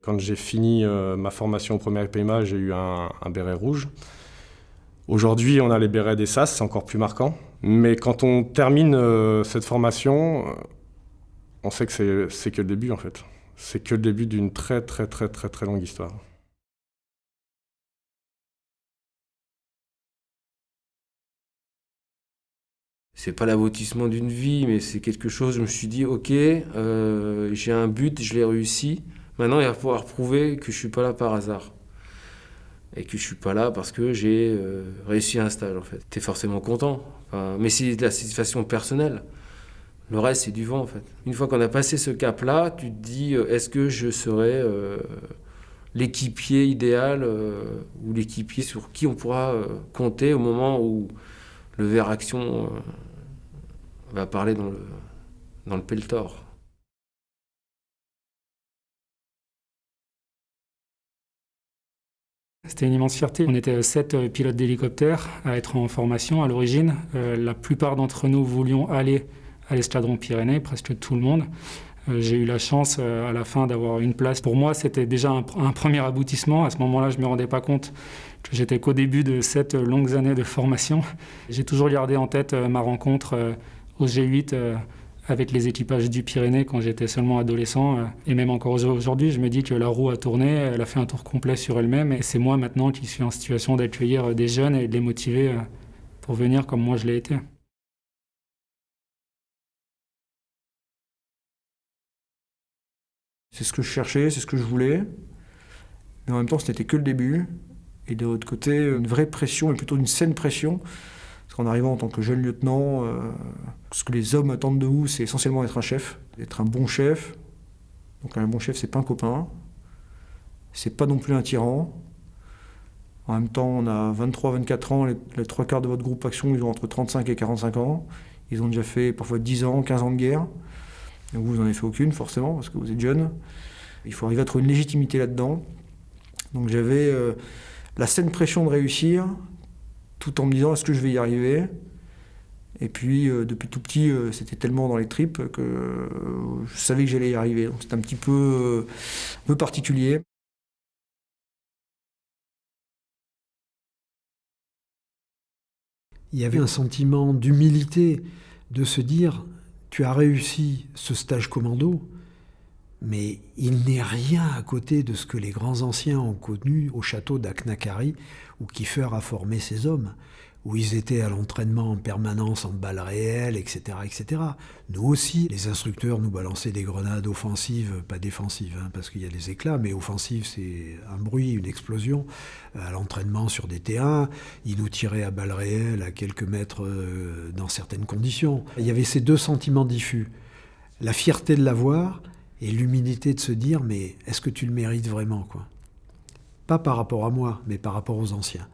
Quand j'ai fini ma formation au premier PMA, j'ai eu un béret rouge. Aujourd'hui, on a les bérets des SAS, c'est encore plus marquant. Mais quand on termine cette formation, on sait que c'est que le début en fait. C'est que le début d'une très longue histoire. C'est pas l'aboutissement d'une vie, mais c'est quelque chose, je me suis dit, ok, j'ai un but, je l'ai réussi. Maintenant, il va falloir prouver que je suis pas là par hasard. Et que je suis pas là parce que j'ai réussi un stage, en fait. T'es forcément content. Enfin, mais c'est de la satisfaction personnelle. Le reste, c'est du vent, en fait. Une fois qu'on a passé ce cap-là, tu te dis, est-ce que je serai l'équipier idéal ou l'équipier sur qui on pourra compter au moment où le ver action va parler dans le pelletor. C'était une immense fierté. On était 7 pilotes d'hélicoptères à être en formation à l'origine. La plupart d'entre nous voulions aller à l'escadron Pyrénées, presque tout le monde. J'ai eu la chance à la fin d'avoir une place. Pour moi, c'était déjà un premier aboutissement. À ce moment-là, je ne me rendais pas compte que j'étais qu'au début de 7 longues années de formation. J'ai toujours gardé en tête ma rencontre au G8 avec les équipages du Pyrénées quand j'étais seulement adolescent. Et même encore aujourd'hui, je me dis que la roue a tourné, elle a fait un tour complet sur elle-même. Et c'est moi maintenant qui suis en situation d'accueillir des jeunes et de les motiver pour venir comme moi je l'ai été. C'est ce que je cherchais, c'est ce que je voulais. Mais en même temps, ce n'était que le début. Et de l'autre côté, une vraie pression, et plutôt une saine pression. Parce qu'en arrivant en tant que jeune lieutenant, ce que les hommes attendent de vous, c'est essentiellement être un chef, être un bon chef. Donc un bon chef, c'est pas un copain. C'est pas non plus un tyran. En même temps, on a 23-24 ans, les trois quarts de votre groupe action, ils ont entre 35 et 45 ans. Ils ont déjà fait parfois 10 ans, 15 ans de guerre. Donc vous n'en avez fait aucune, forcément, parce que vous êtes jeune. Il faut arriver à trouver une légitimité là-dedans. Donc j'avais la saine pression de réussir, tout en me disant, est-ce que je vais y arriver ? Et puis, depuis tout petit, c'était tellement dans les tripes que je savais que j'allais y arriver. Donc c'était un peu particulier. Il y avait un sentiment d'humilité, de se dire, tu as réussi ce stage commando, mais il n'est rien à côté de ce que les grands anciens ont connu au château d'Aknakari, où Kiefer a formé ses hommes, où ils étaient à l'entraînement en permanence en balles réelles, etc., etc. Nous aussi, les instructeurs nous balançaient des grenades offensives, pas défensives, parce qu'il y a des éclats, mais offensives, c'est un bruit, une explosion. À l'entraînement sur des T1, ils nous tiraient à balles réelles à quelques mètres dans certaines conditions. Il y avait ces deux sentiments diffus. La fierté de l'avoir et l'humilité de se dire, mais est-ce que tu le mérites vraiment, quoi ? Pas par rapport à moi, mais par rapport aux anciens.